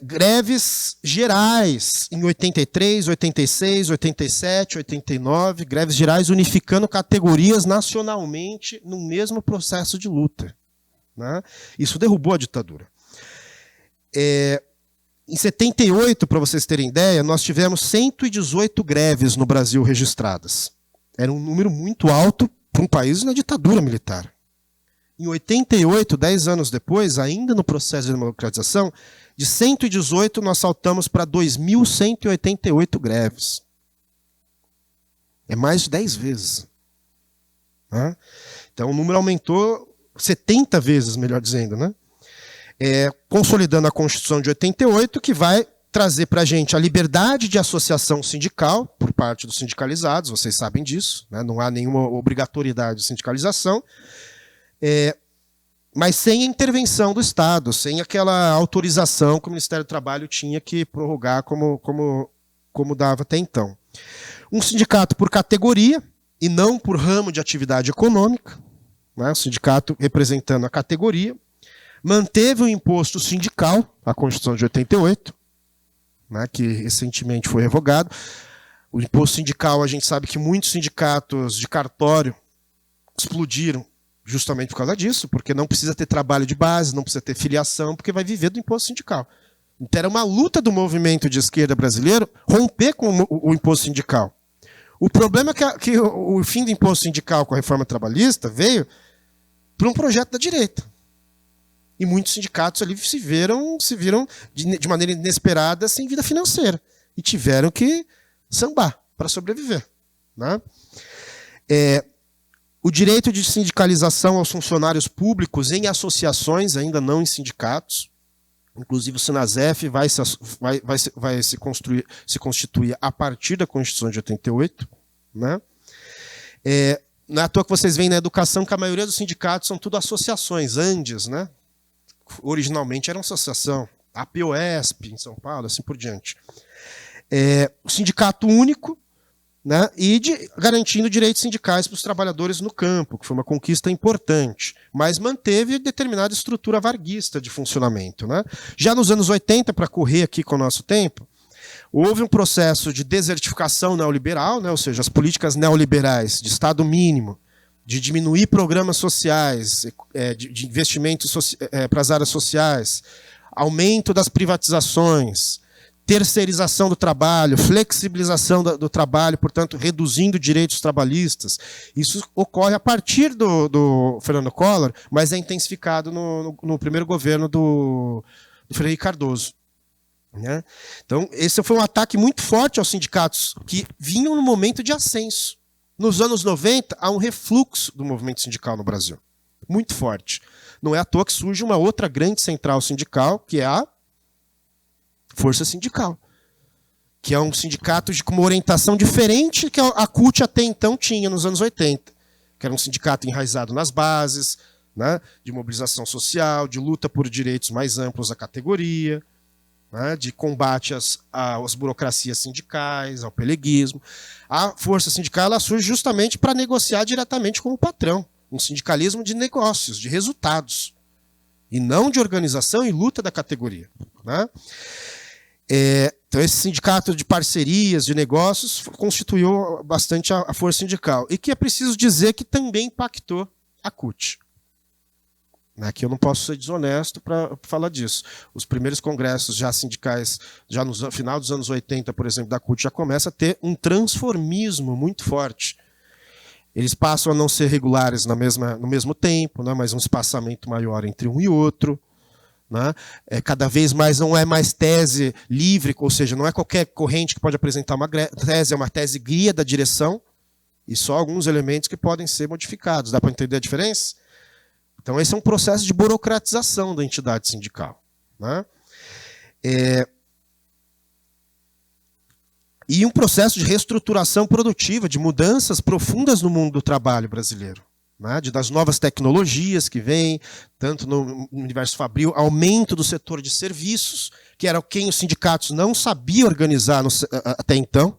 Greves gerais em 83, 86, 87, 89, greves gerais unificando categorias nacionalmente no mesmo processo de luta. Né? Isso derrubou a ditadura. Em 78, para vocês terem ideia, nós tivemos 118 greves no Brasil registradas. Era um número muito alto para um país na ditadura militar. Em 88, 10 anos depois, ainda no processo de democratização, de 118 nós saltamos para 2.188 greves. É mais de 10 vezes. Né? Então o número aumentou 70 vezes, melhor dizendo, né? Consolidando a Constituição de 88, que vai trazer para a gente a liberdade de associação sindical por parte dos sindicalizados, vocês sabem disso, né? Não há nenhuma obrigatoriedade de sindicalização, mas sem a intervenção do Estado, sem aquela autorização que o Ministério do Trabalho tinha que prorrogar como dava até então. Um sindicato por categoria e não por ramo de atividade econômica, né? O sindicato representando a categoria, manteve o imposto sindical, a Constituição de 88, né, que recentemente foi revogado. O imposto sindical, a gente sabe que muitos sindicatos de cartório explodiram justamente por causa disso, porque não precisa ter trabalho de base, não precisa ter filiação, porque vai viver do imposto sindical. Então era uma luta do movimento de esquerda brasileiro romper com o imposto sindical. O problema é que o fim do imposto sindical com a reforma trabalhista veio por um projeto da direita. E muitos sindicatos ali se viram de maneira inesperada sem vida financeira. E tiveram que sambar para sobreviver, né? O direito de sindicalização aos funcionários públicos em associações, ainda não em sindicatos. Inclusive o Sinasef vai se constituir a partir da Constituição de 88. Né? Não é à toa que vocês veem na educação que a maioria dos sindicatos são tudo associações, ANDES, né? Originalmente era uma associação, a POSP em São Paulo, assim por diante. O sindicato único, né, e garantindo direitos sindicais para os trabalhadores no campo, que foi uma conquista importante, mas manteve determinada estrutura varguista de funcionamento. Né? Já nos anos 80, para correr aqui com o nosso tempo, houve um processo de desertificação neoliberal, né, ou seja, as políticas neoliberais de Estado mínimo, de diminuir programas sociais, de investimentos para as áreas sociais, aumento das privatizações, terceirização do trabalho, flexibilização do trabalho, portanto, reduzindo direitos trabalhistas. Isso ocorre a partir do Fernando Collor, mas é intensificado no primeiro governo do Frei Cardoso. Né? Então, esse foi um ataque muito forte aos sindicatos que vinham no momento de ascenso. Nos anos 90, há um refluxo do movimento sindical no Brasil. Muito forte. Não é à toa que surge uma outra grande central sindical, que é a Força Sindical, que é um sindicato com uma orientação diferente que a CUT até então tinha nos anos 80, que era um sindicato enraizado nas bases, né, de mobilização social, de luta por direitos mais amplos da categoria, né, de combate às burocracias sindicais, ao peleguismo. A Força Sindical ela surge justamente para negociar diretamente com o patrão, um sindicalismo de negócios, de resultados, e não de organização e luta da categoria. Né? Então, esse sindicato de parcerias, de negócios, constituiu bastante a força sindical. E que é preciso dizer que também impactou a CUT. Aqui eu não posso ser desonesto para falar disso. Os primeiros congressos já sindicais, já no final dos anos 80, por exemplo, da CUT, já começa a ter um transformismo muito forte. Eles passam a não ser regulares no mesmo tempo, né, mas um espaçamento maior entre um e outro. Né? Cada vez mais não é mais tese livre, ou seja, não é qualquer corrente que pode apresentar uma tese, é uma tese guia da direção e só alguns elementos que podem ser modificados. Dá para entender a diferença? Então, esse é um processo de burocratização da entidade sindical. Né? E um processo de reestruturação produtiva, de mudanças profundas no mundo do trabalho brasileiro. Né, das novas tecnologias que vêm, tanto no universo fabril, aumento do setor de serviços, que era quem os sindicatos não sabiam organizar até então.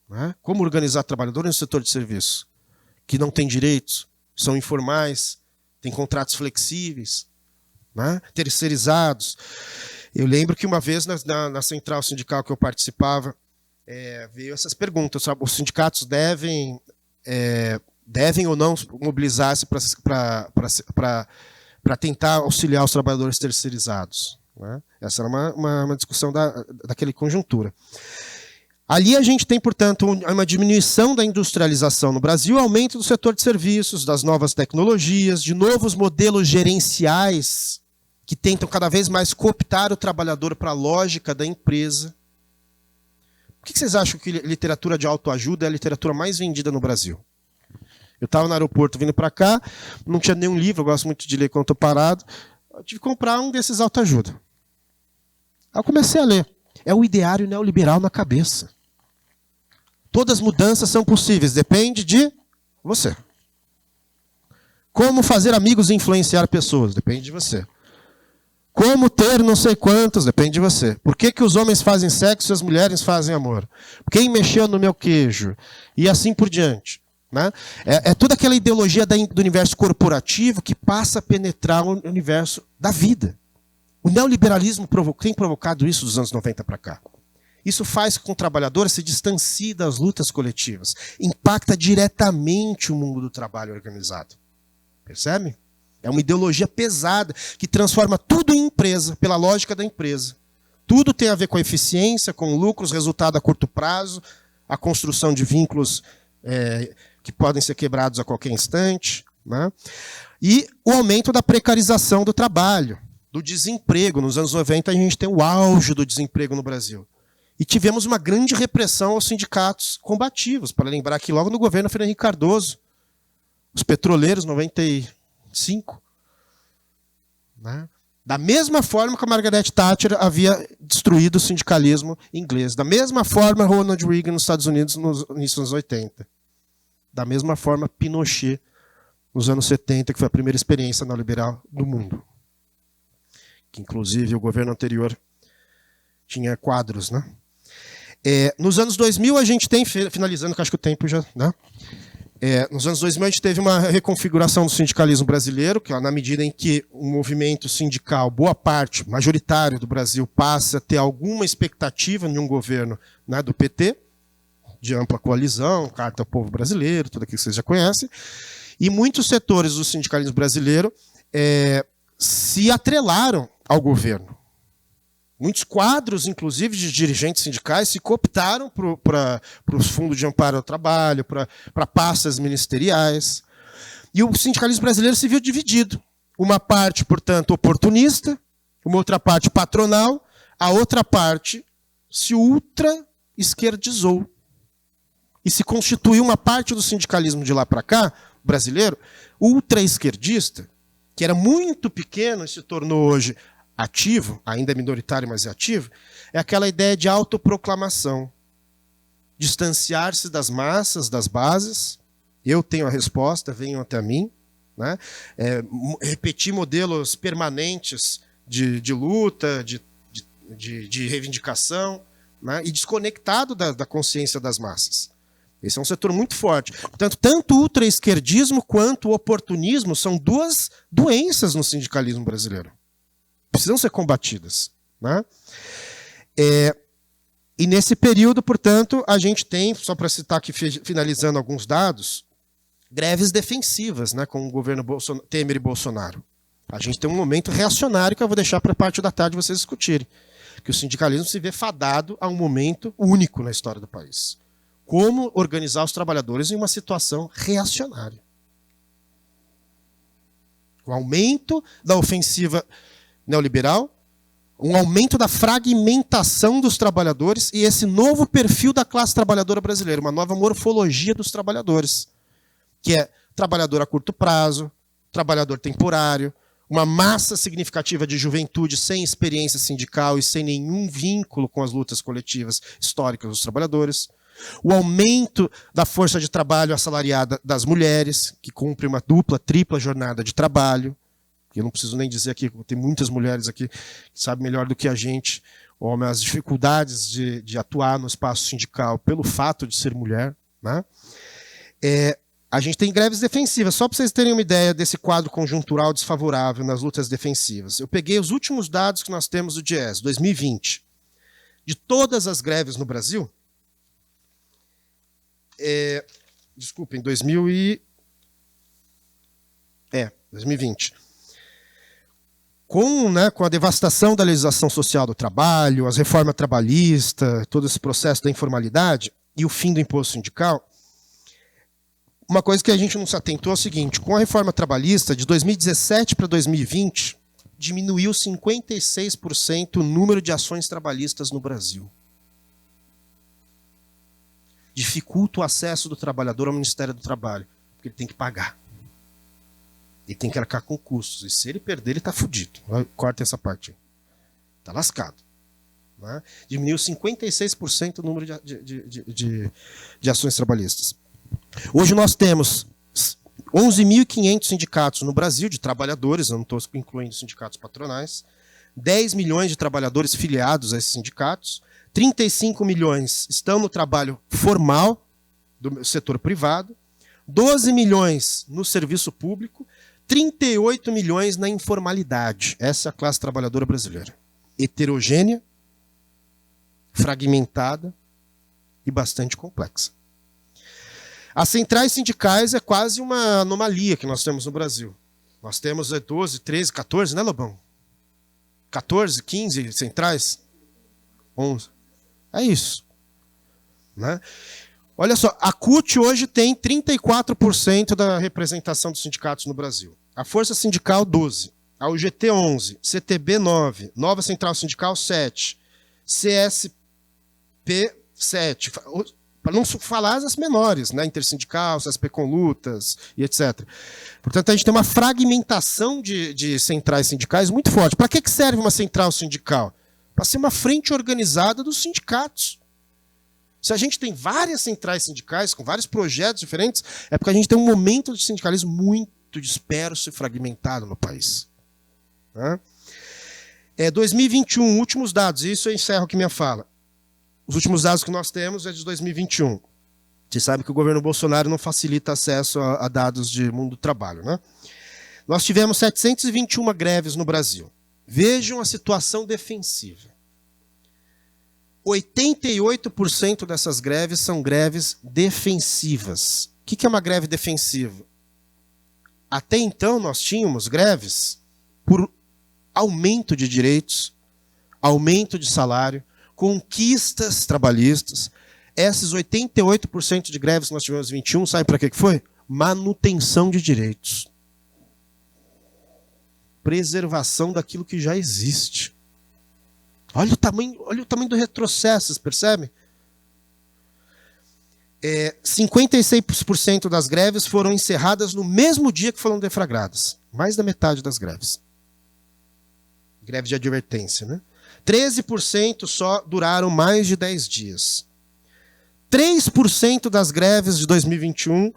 Né, como organizar trabalhadores no setor de serviços, que não têm direitos, são informais, têm contratos flexíveis, né, terceirizados. Eu lembro que uma vez na central sindical que eu participava, veio essas perguntas, sabe? Os sindicatos devem ou não mobilizar-se para tentar auxiliar os trabalhadores terceirizados. Né? Essa era uma discussão daquela conjuntura. Ali a gente tem, portanto, uma diminuição da industrialização no Brasil, aumento do setor de serviços, das novas tecnologias, de novos modelos gerenciais que tentam cada vez mais cooptar o trabalhador para a lógica da empresa. Por que vocês acham que literatura de autoajuda é a literatura mais vendida no Brasil? Eu estava no aeroporto vindo para cá, não tinha nenhum livro, eu gosto muito de ler quando estou parado. Eu tive que comprar um desses autoajuda. Aí eu comecei a ler. É o ideário neoliberal na cabeça. Todas as mudanças são possíveis, depende de você. Como fazer amigos e influenciar pessoas, depende de você. Como ter não sei quantos, depende de você. Por que os homens fazem sexo e as mulheres fazem amor? Quem mexeu no meu queijo? E assim por diante. Né? É toda aquela ideologia do universo corporativo que passa a penetrar o universo da vida. O neoliberalismo tem provocado isso dos anos 90 para cá. Isso faz com que o trabalhador se distancie das lutas coletivas. Impacta diretamente o mundo do trabalho organizado. Percebe? É uma ideologia pesada que transforma tudo em empresa, pela lógica da empresa. Tudo tem a ver com a eficiência, com lucros, resultado a curto prazo, a construção de vínculos que podem ser quebrados a qualquer instante. Né? E o aumento da precarização do trabalho, do desemprego. Nos anos 90 a gente tem o auge do desemprego no Brasil. E tivemos uma grande repressão aos sindicatos combativos. Para lembrar que logo no governo Fernando Henrique Cardoso, os petroleiros, 95. Né? Da mesma forma que a Margaret Thatcher havia destruído o sindicalismo inglês. Da mesma forma, Ronald Reagan nos Estados Unidos nos inícios dos anos 80. Da mesma forma, Pinochet nos anos 70, que foi a primeira experiência neoliberal do mundo. Que, inclusive, o governo anterior tinha quadros. Né? Nos anos 2000, a gente tem, finalizando, que acho que o tempo já... Né? Nos anos 2000, a gente teve uma reconfiguração do sindicalismo brasileiro, que na medida em que o movimento sindical, boa parte, majoritário do Brasil, passa a ter alguma expectativa em um governo, né, do PT, de ampla coalizão, Carta ao Povo Brasileiro, tudo aquilo que vocês já conhecem, e muitos setores do sindicalismo brasileiro se atrelaram ao governo. Muitos quadros, inclusive, de dirigentes sindicais se cooptaram para os fundos de amparo ao trabalho, para pastas ministeriais. E o sindicalismo brasileiro se viu dividido. Uma parte, portanto, oportunista, uma outra parte patronal, a outra parte se ultra-esquerdizou. E se constituiu uma parte do sindicalismo de lá para cá, brasileiro, ultra-esquerdista, que era muito pequeno e se tornou hoje ativo, ainda é minoritário, mas é ativo, é aquela ideia de autoproclamação. Distanciar-se das massas, das bases. Eu tenho a resposta, venham até mim. Né? Repetir modelos permanentes de luta, de reivindicação, né? E desconectado da consciência das massas. Esse é um setor muito forte. Portanto, tanto o ultra-esquerdismo quanto o oportunismo são duas doenças no sindicalismo brasileiro. Precisam ser combatidas. Né? E nesse período, portanto, a gente tem, só para citar aqui, finalizando alguns dados, greves defensivas, né, com o governo Temer e Bolsonaro. A gente tem um momento reacionário que eu vou deixar para a parte da tarde vocês discutirem. Que o sindicalismo se vê fadado a um momento único na história do país. Como organizar os trabalhadores em uma situação reacionária. O aumento da ofensiva neoliberal, um aumento da fragmentação dos trabalhadores e esse novo perfil da classe trabalhadora brasileira, uma nova morfologia dos trabalhadores, que é trabalhador a curto prazo, trabalhador temporário, uma massa significativa de juventude sem experiência sindical e sem nenhum vínculo com as lutas coletivas históricas dos trabalhadores, o aumento da força de trabalho assalariada das mulheres, que cumpre uma dupla, tripla jornada de trabalho. Eu não preciso nem dizer aqui, tem muitas mulheres aqui que sabem melhor do que a gente, as dificuldades de atuar no espaço sindical pelo fato de ser mulher. Né? A gente tem greves defensivas, só para vocês terem uma ideia desse quadro conjuntural desfavorável nas lutas defensivas. Eu peguei os últimos dados que nós temos do DIEESE, 2020. De todas as greves no Brasil, desculpem, 2020. Com a devastação da legislação social do trabalho, as reformas trabalhistas, todo esse processo da informalidade e o fim do imposto sindical, uma coisa que a gente não se atentou é o seguinte, com a reforma trabalhista, de 2017 para 2020, diminuiu 56% o número de ações trabalhistas no Brasil. Dificulta o acesso do trabalhador ao Ministério do Trabalho. Porque ele tem que pagar. Ele tem que arcar com custos. E se ele perder, ele está fudido. Corta essa parte. Está lascado. Né? Diminuiu 56% o número de ações trabalhistas. Hoje nós temos 11.500 sindicatos no Brasil, de trabalhadores, eu não estou incluindo sindicatos patronais, 10 milhões de trabalhadores filiados a esses sindicatos, 35 milhões estão no trabalho formal do setor privado, 12 milhões no serviço público, 38 milhões na informalidade. Essa é a classe trabalhadora brasileira. Heterogênea, fragmentada e bastante complexa. As centrais sindicais é quase uma anomalia que nós temos no Brasil. Nós temos 12, 13, 14, né, Lobão? 14, 15 centrais? 11. É isso. Né? Olha só, a CUT hoje tem 34% da representação dos sindicatos no Brasil. A Força Sindical, 12%. A UGT, 11%. CTB, 9%. Nova Central Sindical, 7%. CSP, 7%. Para não falar as menores, né? Intersindical, CSP com lutas e etc. Portanto, a gente tem uma fragmentação de centrais sindicais muito forte. Para que serve uma central sindical? Para ser uma frente organizada dos sindicatos. Se a gente tem várias centrais sindicais, com vários projetos diferentes, é porque a gente tem um momento de sindicalismo muito disperso e fragmentado no país. Né? 2021, últimos dados, e isso eu encerro aqui minha fala. Os últimos dados que nós temos é de 2021. Você sabe que o governo Bolsonaro não facilita acesso a dados de mundo do trabalho. Né? Nós tivemos 721 greves no Brasil. Vejam a situação defensiva. 88% dessas greves são greves defensivas. O que é uma greve defensiva? Até então nós tínhamos greves por aumento de direitos, aumento de salário, conquistas trabalhistas. Esses 88% de greves que nós tivemos em 21, sabe para que foi? Manutenção de direitos. Preservação daquilo que já existe. Olha o tamanho do retrocesso, vocês percebem? 56% das greves foram encerradas no mesmo dia que foram deflagradas. Mais da metade das greves. Greve de advertência, né? 13% só duraram mais de 10 dias. 3% das greves de 2021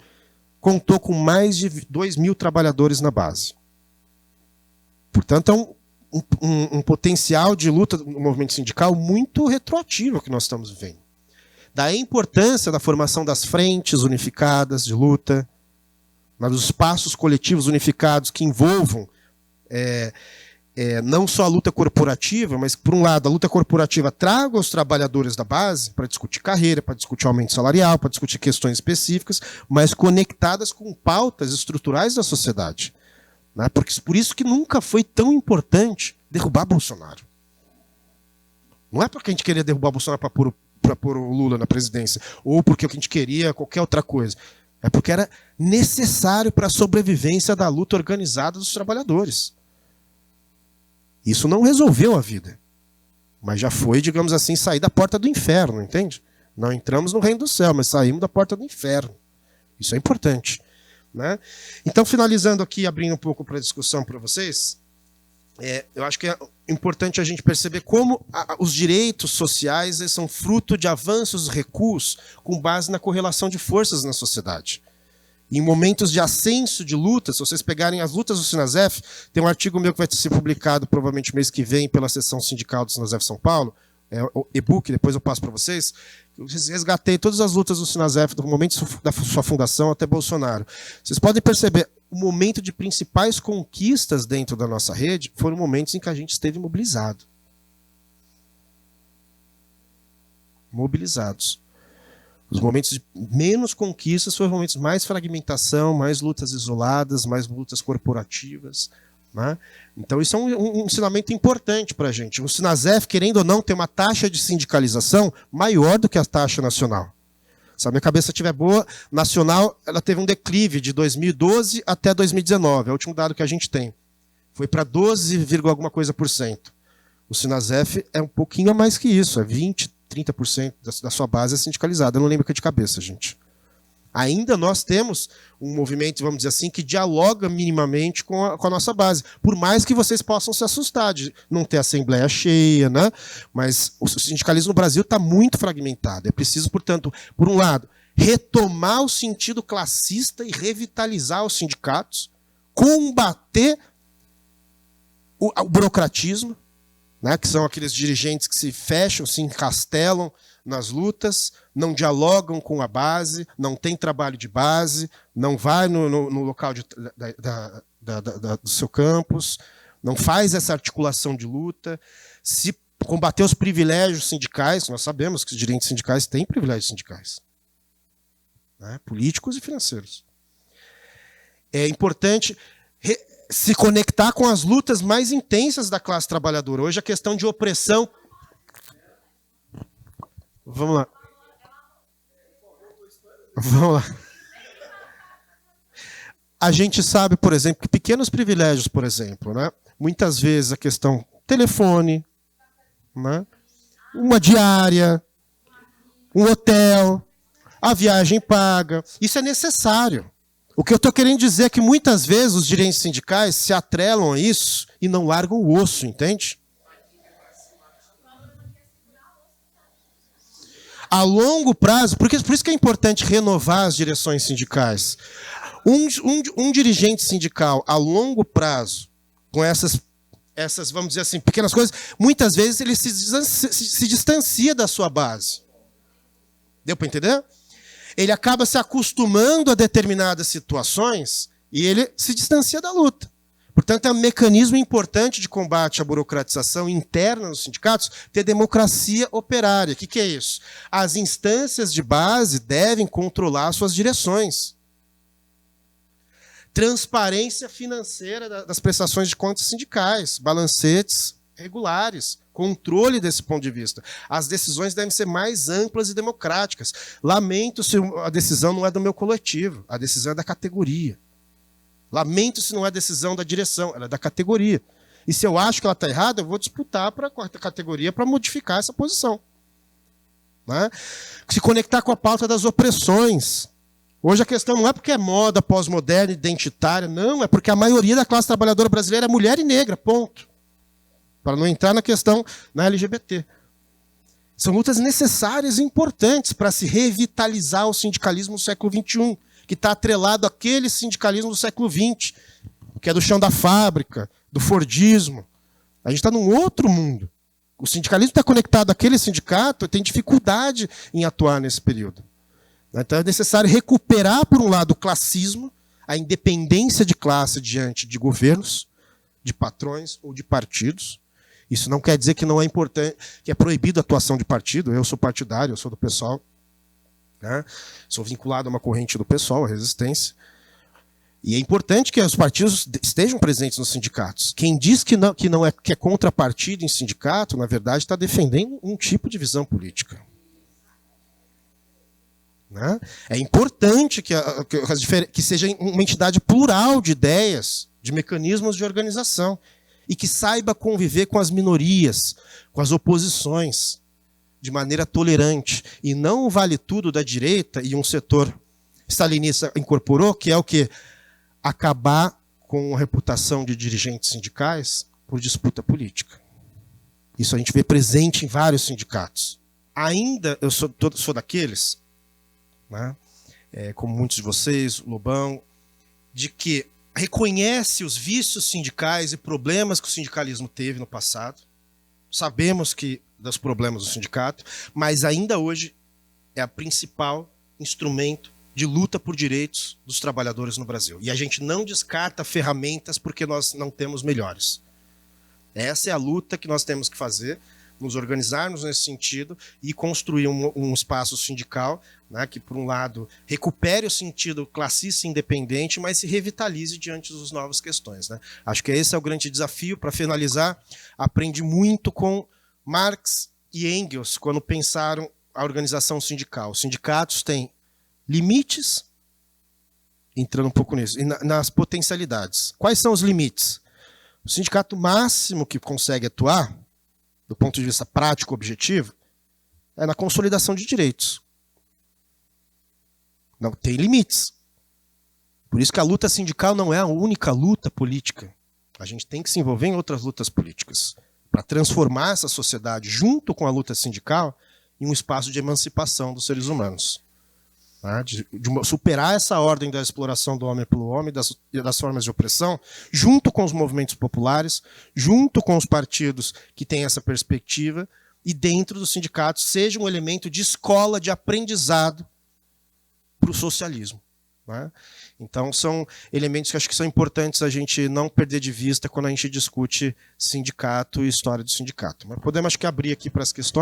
contou com mais de 2.000 trabalhadores na base. Portanto, é um potencial de luta no movimento sindical muito retroativo que nós estamos vivendo. Daí a importância da formação das frentes unificadas de luta, dos espaços coletivos unificados que envolvam não só a luta corporativa, mas, por um lado, a luta corporativa traga os trabalhadores da base para discutir carreira, para discutir aumento salarial, para discutir questões específicas, mas conectadas com pautas estruturais da sociedade. Né? Porque, por isso que nunca foi tão importante derrubar Bolsonaro. Não é porque a gente queria derrubar Bolsonaro para pôr o Lula na presidência, ou porque a gente queria qualquer outra coisa. É porque era necessário para a sobrevivência da luta organizada dos trabalhadores. Isso não resolveu a vida, mas já foi, digamos assim, sair da porta do inferno, entende? Não entramos no reino do céu, mas saímos da porta do inferno. Isso é importante. Né? Então, finalizando aqui, abrindo um pouco para discussão para vocês, eu acho que é importante a gente perceber como os direitos sociais são fruto de avanços e recuos com base na correlação de forças na sociedade. Em momentos de ascenso de lutas, se vocês pegarem as lutas do Sinasef, tem um artigo meu que vai ser publicado provavelmente mês que vem pela seção sindical do Sinasef São Paulo, o e-book, depois eu passo para vocês. Eu resgatei todas as lutas do Sinasef do momento da sua fundação até Bolsonaro. Vocês podem perceber, o momento de principais conquistas dentro da nossa rede foram momentos em que a gente esteve mobilizado. Mobilizados. Os momentos de menos conquistas foram os momentos de mais fragmentação, mais lutas isoladas, mais lutas corporativas. Né? Então isso é um ensinamento importante para a gente. O Sinasef, querendo ou não, tem uma taxa de sindicalização maior do que a taxa nacional. Se a minha cabeça estiver boa, nacional ela teve um declive de 2012 até 2019, é o último dado que a gente tem. Foi para 12, alguma coisa por cento. O Sinasef é um pouquinho a mais que isso, é 20%, 30% da sua base é sindicalizada. Eu não lembro que é de cabeça, gente. Ainda nós temos um movimento, vamos dizer assim, que dialoga minimamente com a nossa base. Por mais que vocês possam se assustar de não ter assembleia cheia, né? Mas o sindicalismo no Brasil está muito fragmentado. É preciso, portanto, por um lado, retomar o sentido classista e revitalizar os sindicatos, combater o burocratismo, né? Que são aqueles dirigentes que se fecham, se encastelam nas lutas, não dialogam com a base, não tem trabalho de base, não vai no local do seu campus, não faz essa articulação de luta, se combater os privilégios sindicais, nós sabemos que os dirigentes sindicais têm privilégios sindicais, né, políticos e financeiros. É importante se conectar com as lutas mais intensas da classe trabalhadora. Hoje a questão de opressão... Vamos lá. Vamos lá. A gente sabe, por exemplo, que pequenos privilégios, por exemplo, né? Muitas vezes a questão telefone, né? Uma diária, um hotel, a viagem paga, isso é necessário. O que eu estou querendo dizer é que muitas vezes os dirigentes sindicais se atrelam a isso e não largam o osso, entende? A longo prazo, por isso que é importante renovar as direções sindicais. Um dirigente sindical a longo prazo, com essas, vamos dizer assim, pequenas coisas, muitas vezes ele se distancia da sua base. Deu para entender? Ele acaba se acostumando a determinadas situações e ele se distancia da luta. Portanto, é um mecanismo importante de combate à burocratização interna nos sindicatos ter democracia operária. O que é isso? As instâncias de base devem controlar suas direções. Transparência financeira das prestações de contas sindicais, balancetes regulares, controle desse ponto de vista. As decisões devem ser mais amplas e democráticas. Lamento se a decisão não é do meu coletivo, a decisão é da categoria. Lamento se não é decisão da direção, ela é da categoria. E se eu acho que ela está errada, eu vou disputar para a quarta categoria para modificar essa posição. Né? Se conectar com a pauta das opressões. Hoje a questão não é porque é moda pós-moderna, identitária, não, é porque a maioria da classe trabalhadora brasileira é mulher e negra, ponto. Para não entrar na questão na LGBT. São lutas necessárias e importantes para se revitalizar o sindicalismo no século XXI. Que está atrelado àquele sindicalismo do século XX, que é do chão da fábrica, do fordismo. A gente está num outro mundo. O sindicalismo está conectado àquele sindicato e tem dificuldade em atuar nesse período. Então é necessário recuperar, por um lado, o classismo, a independência de classe diante de governos, de patrões ou de partidos. Isso não quer dizer que não é importante, que é proibido a atuação de partido. Eu sou partidário, eu sou do PSOL. Né? Sou vinculado a uma corrente do PSOL, a Resistência. E é importante que os partidos estejam presentes nos sindicatos. Quem diz que é contra partido em sindicato, na verdade, está defendendo um tipo de visão política. Né? É importante que seja uma entidade plural de ideias, de mecanismos de organização, e que saiba conviver com as minorias, com as oposições, de maneira tolerante, e não o vale tudo da direita e um setor stalinista incorporou, que é o quê? Acabar com a reputação de dirigentes sindicais por disputa política. Isso a gente vê presente em vários sindicatos. Ainda eu sou daqueles, né, como muitos de vocês, Lobão, de que reconhece os vícios sindicais e problemas que o sindicalismo teve no passado. Sabemos dos problemas do sindicato, mas ainda hoje é o principal instrumento de luta por direitos dos trabalhadores no Brasil. E a gente não descarta ferramentas porque nós não temos melhores. Essa é a luta que nós temos que fazer, nos organizarmos nesse sentido e construir um espaço sindical, né, que, por um lado, recupere o sentido classista e independente, mas se revitalize diante das novas questões. Né? Acho que esse é o grande desafio. Para finalizar, aprendi muito com Marx e Engels quando pensaram a organização sindical. Os sindicatos têm limites, entrando um pouco nisso, e nas potencialidades. Quais são os limites? O sindicato máximo que consegue atuar, do ponto de vista prático objetivo, é na consolidação de direitos. Não, tem limites. Por isso que a luta sindical não é a única luta política. A gente tem que se envolver em outras lutas políticas para transformar essa sociedade, junto com a luta sindical, em um espaço de emancipação dos seres humanos. Tá? De superar essa ordem da exploração do homem pelo homem, das formas de opressão, junto com os movimentos populares, junto com os partidos que têm essa perspectiva, e dentro dos sindicatos seja um elemento de escola, de aprendizado para o socialismo. Né? Então, são elementos que acho que são importantes a gente não perder de vista quando a gente discute sindicato e história do sindicato. Mas podemos, acho que, abrir aqui para as questões.